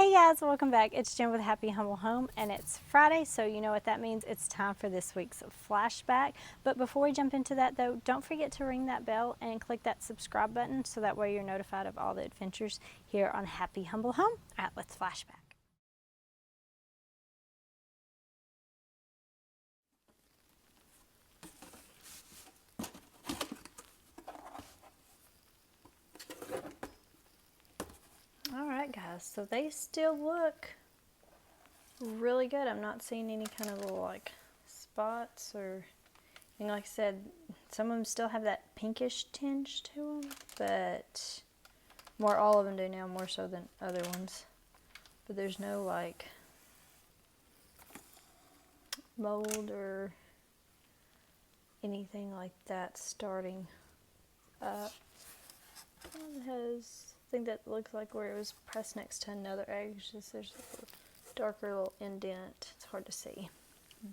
Hey guys, welcome back. It's Jen with Happy Humble Home, and it's Friday, so you know what that means. It's time for this week's flashback. But before we jump into that though, don't forget to ring that bell and click that subscribe button so that way you're notified of all the adventures here on Happy Humble Home. All right, let's flashback. All right guys, so they still look really good. I'm not seeing any kind of little like spots or anything. Like I said, some of them still have that pinkish tinge to them, but all of them do now, more so than other ones. But there's no like mold or anything like that starting up. It has, I think that looks like where it was pressed next to another egg. It's just there's a darker little indent. It's hard to see,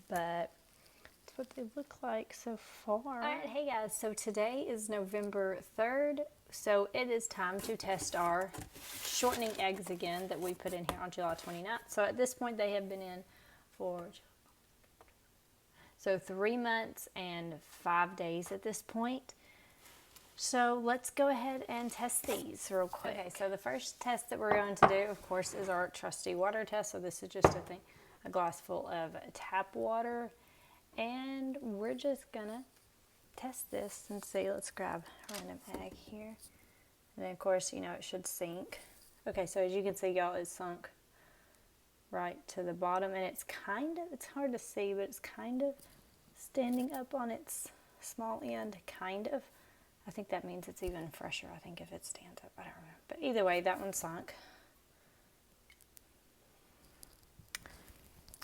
but that's what they look like so far. Alright, hey guys, so today is November 3rd, so it is time to test our shortening eggs again that we put in here on July 29th. So at this point they have been in for 3 months and 5 days at this point. So let's go ahead and test these real quick. Okay, so the first test that we're going to do, of course, is our trusty water test. So this is just a glass full of tap water, and we're just gonna test this and see. Let's grab a random egg here, and then of course, you know, it should sink. Okay, so as you can see, y'all, it's sunk right to the bottom, and it's hard to see, but it's kind of standing up on its small end, kind of. I think that means it's even fresher, I think, if it stands up. I don't know. But either way, that one sunk.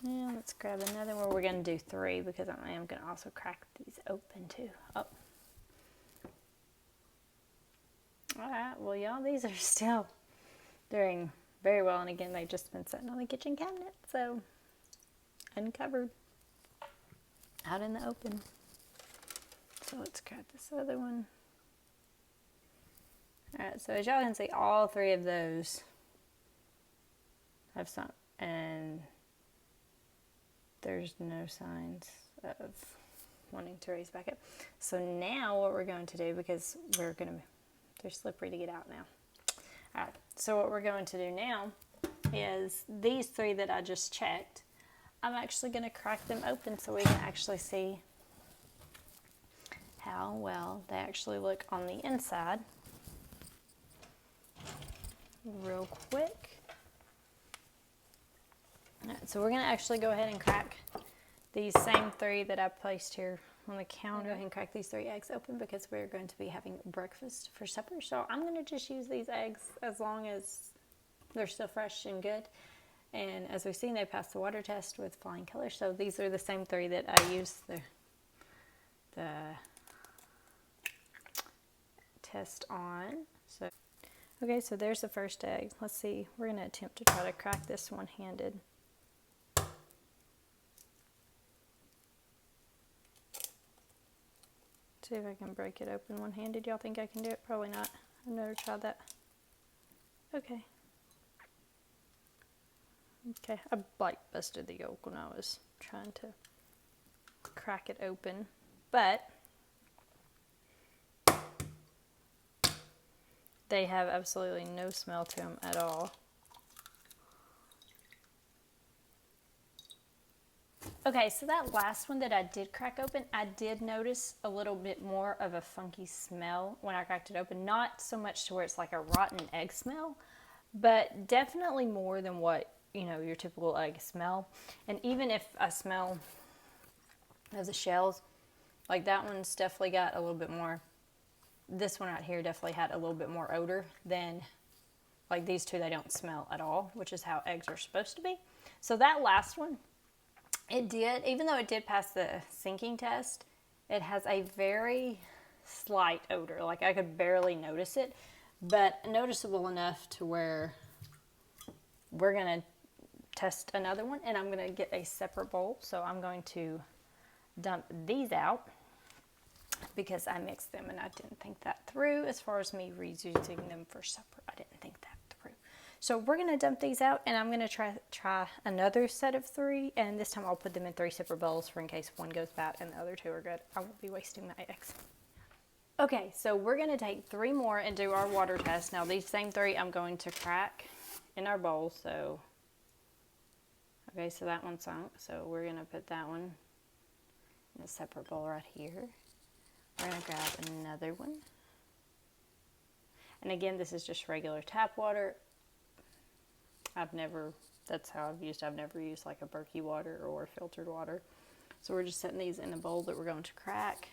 Now let's grab another one. We're going to do 3 because I am going to also crack these open too. Oh. Alright, well y'all, these are still doing very well. And again, they've just been sitting on the kitchen cabinet. So, uncovered. Out in the open. So let's grab this other one. Alright, so as y'all can see, all 3 of those have sunk, and there's no signs of wanting to raise back up. So now what we're going to do, because they're slippery to get out now. Alright, so what we're going to do now is these 3 that I just checked, I'm actually going to crack them open so we can actually see how well they actually look on the inside. Real quick. Alright, so we're going to actually go ahead and crack these same 3 that I placed here on the counter. Go ahead and crack these 3 eggs open because we're going to be having breakfast for supper. So I'm going to just use these eggs as long as they're still fresh and good. And as we've seen, they passed the water test with flying colors. So these are the same 3 that I used the test on. Okay, so there's the first egg. Let's see, we're going to attempt to try to crack this one-handed. See if I can break it open one-handed. Y'all think I can do it? Probably not. I've never tried that. Okay. Okay, I busted the yolk when I was trying to crack it open, but they have absolutely no smell to them at all. Okay, so that last one that I did crack open, I did notice a little bit more of a funky smell when I cracked it open. Not so much to where it's like a rotten egg smell, but definitely more than what, you know, your typical egg smell. And even if I smell of the shells, like that one's definitely got a little bit more. This one right here definitely had a little bit more odor than, like these 2, they don't smell at all, which is how eggs are supposed to be. So that last one, it did, even though it did pass the sinking test, it has a very slight odor. Like I could barely notice it, but noticeable enough to where we're going to test another one, and I'm going to get a separate bowl. So I'm going to dump these out because I mixed them and I didn't think that through as far as me reusing them for supper. I didn't think that through. So we're going to dump these out, and I'm going to try another set of 3, and this time I'll put them in 3 separate bowls for in case one goes bad and the other 2 are good. I won't be wasting my eggs. Okay, so we're going to take 3 more and do our water test. Now these same 3 I'm going to crack in our bowl. So, okay, so that one sunk. So we're going to put that one in a separate bowl right here. We're going to grab another one. And again, this is just regular tap water. That's how I've never used like a Berkey water or filtered water. So we're just setting these in a bowl that we're going to crack.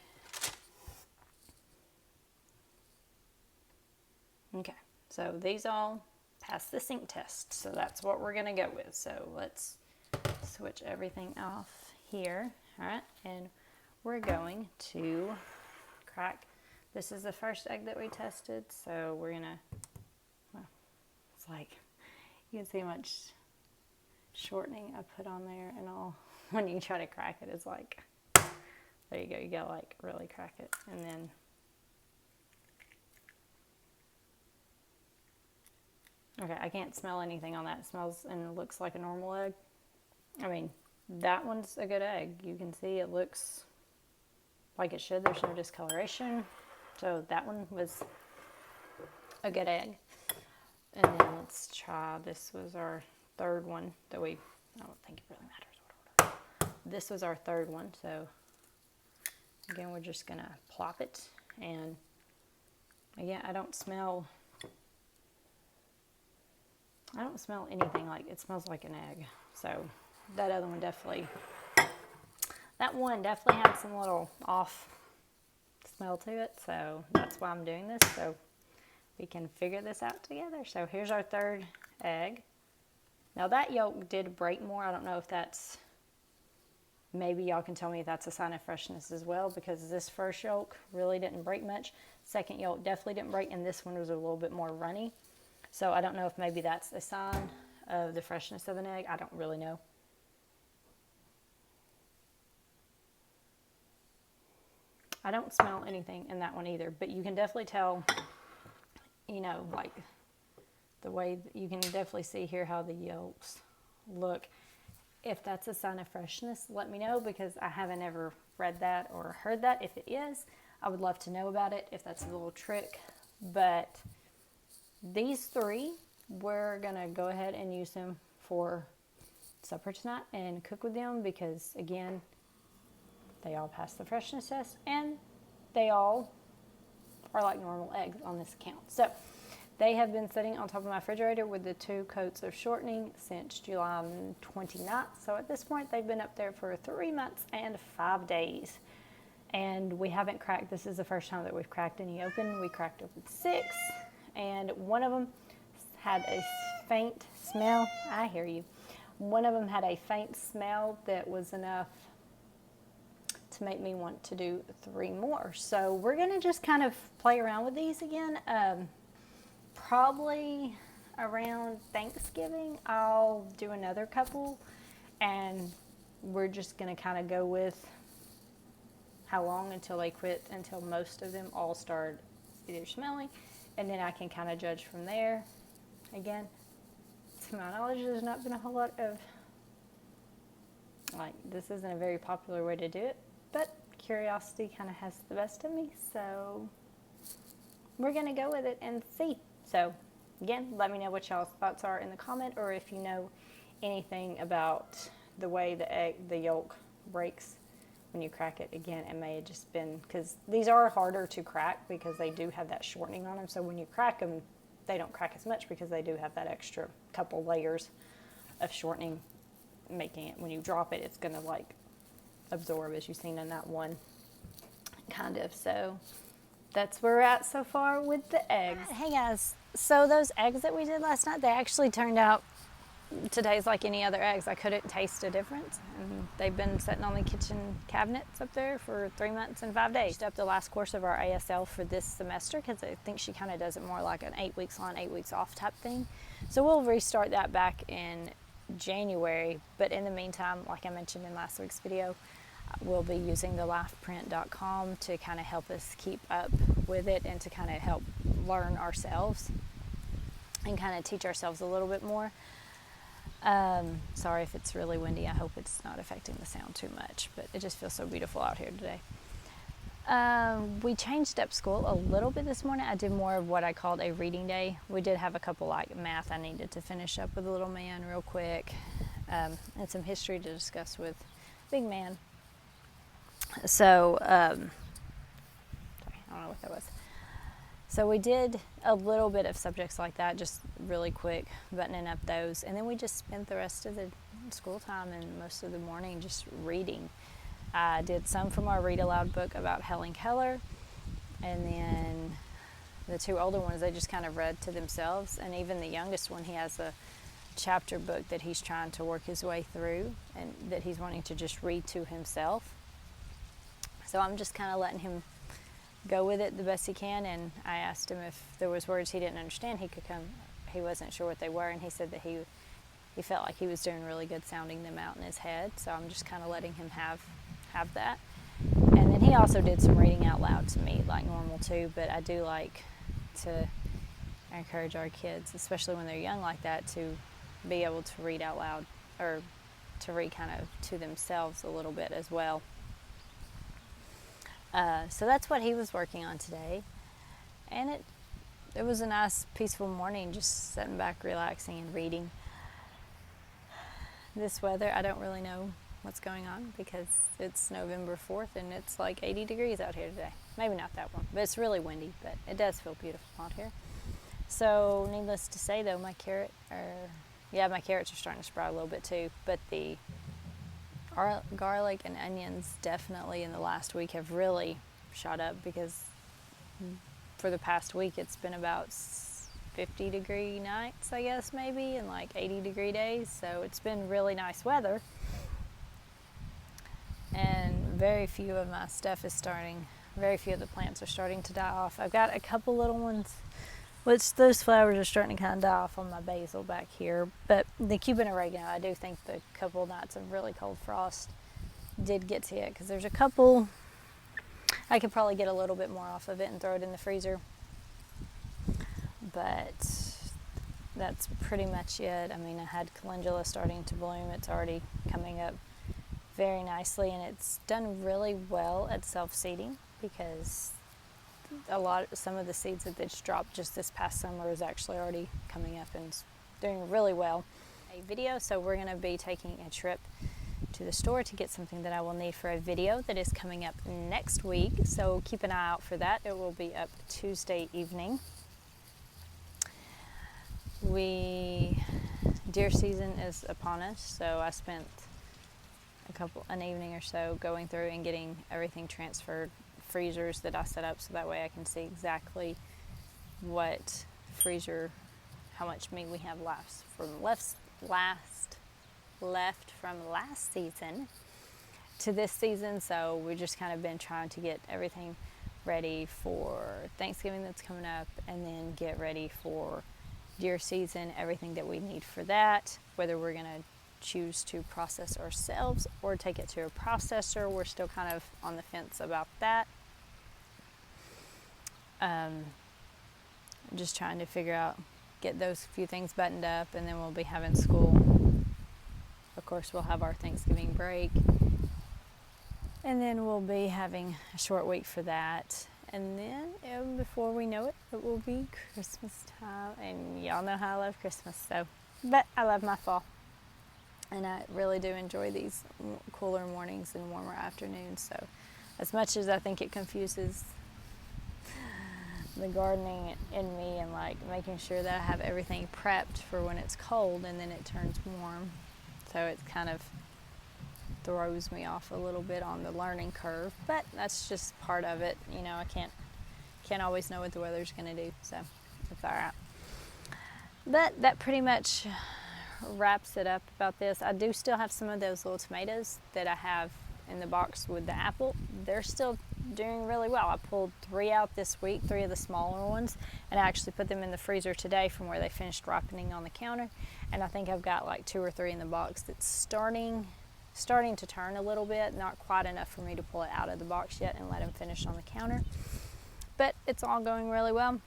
Okay, so these all passed the sink test. So that's what we're gonna go with. So let's switch everything off here. All right, and we're going to crack. This is the first egg that we tested. So we're gonna, well, it's like, you can see how much shortening I put on there and all. When you try to crack it, it's like, there you go, you gotta like really crack it. And then, okay, I can't smell anything on that. It smells and looks like a normal egg. I mean, that one's a good egg. You can see it looks like it should. There's no discoloration. So that one was a good egg. And then let's try, this was our 3rd one that I don't think it really matters what order. This was our 3rd one. So again, we're just gonna plop it. And again, I don't smell anything like, it smells like an egg. So that other one definitely had some little off smell to it. So that's why I'm doing this, so we can figure this out together. So here's our 3rd egg. Now that yolk did break more. I don't know if that's, maybe y'all can tell me if that's a sign of freshness as well, because this first yolk really didn't break much. Second yolk definitely didn't break, and this one was a little bit more runny. So I don't know if maybe that's a sign of the freshness of an egg. I don't really know. I don't smell anything in that one either, but you can definitely tell, you know, like the way you can definitely see here how the yolks look. If that's a sign of freshness, let me know, because I haven't ever read that or heard that. If it is, I would love to know about it, if that's a little trick. But these 3, we're gonna go ahead and use them for supper tonight and cook with them, because again, they all pass the freshness test and they all are like normal eggs on this account. So they have been sitting on top of my refrigerator with the 2 coats of shortening since July 29th. So at this point, they've been up there for 3 months and 5 days. And we haven't cracked, this is the first time that we've cracked any open. We cracked open 6, and one of them had a faint smell. I hear you. One of them had a faint smell that was enough to make me want to do 3 more. So we're gonna just kind of play around with these again. Probably around Thanksgiving, I'll do another couple, and we're just gonna kind of go with how long until they quit, until most of them all start either smelling, and then I can kind of judge from there. Again, to my knowledge, there's not been a whole lot of, like, this isn't a very popular way to do it, but curiosity kind of has the best of me, so we're gonna go with it and see. So again, let me know what y'all's thoughts are in the comment, or if you know anything about the way the yolk breaks when you crack it. Again, it may have just been because these are harder to crack because they do have that shortening on them. So when you crack them, they don't crack as much because they do have that extra couple layers of shortening, making it, when you drop it, it's gonna like absorb, as you've seen in that one, kind of. So that's where we're at so far with the eggs. Hey guys, so those eggs that we did last night, they actually turned out to taste like any other eggs. I couldn't taste a difference. And they've been sitting on the kitchen cabinets up there for 3 months and 5 days. Up the last course of our ASL for this semester, because I think she kind of does it more like an 8 weeks on, 8 weeks off type thing. So we'll restart that back in January. But in the meantime, like I mentioned in last week's video, we'll be using the lifeprint.com to kind of help us keep up with it and to kind of help learn ourselves. and kind of teach ourselves a little bit more. Sorry if it's really windy. I hope it's not affecting the sound too much, but it just feels so beautiful out here today. We changed up school a little bit this morning. I did more of what I called a reading day. We did have a couple like math I needed to finish up with the little man real quick, and some history to discuss with big man. So, sorry, I don't know what that was. So we did a little bit of subjects like that, just really quick, buttoning up those. And then we just spent the rest of the school time and most of the morning just reading. I did some from our read aloud book about Helen Keller, and then the two older ones, they just kind of read to themselves. And even the youngest one, he has a chapter book that he's trying to work his way through and that he's wanting to just read to himself. So I'm just kind of letting him go with it the best he can. And I asked him if there was words he didn't understand, he could come. He wasn't sure what they were, and he said that he felt like he was doing really good sounding them out in his head. So I'm just kind of letting him have that. And then he also did some reading out loud to me like normal too, but I do like to encourage our kids, especially when they're young like that, to be able to read out loud, or to read kind of to themselves a little bit as well. So that's what he was working on today, and it was a nice peaceful morning, just sitting back, relaxing and reading. This weather, I don't really know what's going on because it's November 4th and it's like 80 degrees out here today. Maybe not that one, but it's really windy, but it does feel beautiful out here. So needless to say though, my carrots are starting to sprout a little bit too, but the garlic and onions definitely in the last week have really shot up, because for the past week it's been about 50 degree nights, I guess, maybe, and like 80 degree days. So it's been really nice weather, and very few of the plants are starting to die off. I've got a couple little ones, which those flowers are starting to kind of die off on my basil back here. But the Cuban oregano, I do think the couple nights of really cold frost did get to it, because there's a couple, I could probably get a little bit more off of it and throw it in the freezer. But that's pretty much it. I mean, I had calendula starting to bloom. It's already coming up very nicely, and it's done really well at self-seeding, because some of the seeds that they dropped just this past summer is actually already coming up and doing really well. A video, so we're going to be taking a trip to the store to get something that I will need for a video that is coming up next week, so keep an eye out for that. It will be up Tuesday evening. Deer season is upon us, so I spent an evening or so going through and getting everything transferred, freezers that I set up, so that way I can see exactly what freezer, how much meat we have left from last season to this season. So we've just kind of been trying to get everything ready for Thanksgiving that's coming up, and then get ready for deer season, everything that we need for that, whether we're going to choose to process ourselves or take it to a processor. We're still kind of on the fence about that. Just trying to figure out, get those few things buttoned up, and then we'll be having school. Of course, we'll have our Thanksgiving break, and then we'll be having a short week for that. And then before we know it, it will be Christmas time, and y'all know how I love Christmas. But I love my fall, and I really do enjoy these cooler mornings and warmer afternoons. So as much as I think it confuses the gardening in me, and like making sure that I have everything prepped for when it's cold and then it turns warm, so it kind of throws me off a little bit on the learning curve, but that's just part of it. You know, I can't always know what the weather's going to do, so it's all right. But that pretty much wraps it up about this. I do still have some of those little tomatoes that I have in the box with the apple. They're still doing really well. I pulled 3 out this week, 3 of the smaller ones, and I actually put them in the freezer today from where they finished ripening on the counter. And I think I've got like 2 or 3 in the box that's starting to turn a little bit, not quite enough for me to pull it out of the box yet and let them finish on the counter. But it's all going really well.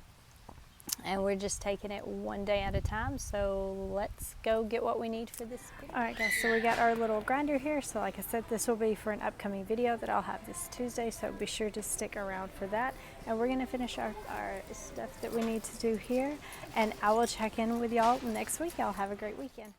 and we're just taking it one day at a time. So let's go get what we need for this video. All right guys, so we got our little grinder here. So like I said, this will be for an upcoming video that I'll have this Tuesday, so be sure to stick around for that. And we're gonna finish our stuff that we need to do here, and I will check in with y'all next week. Y'all have a great weekend.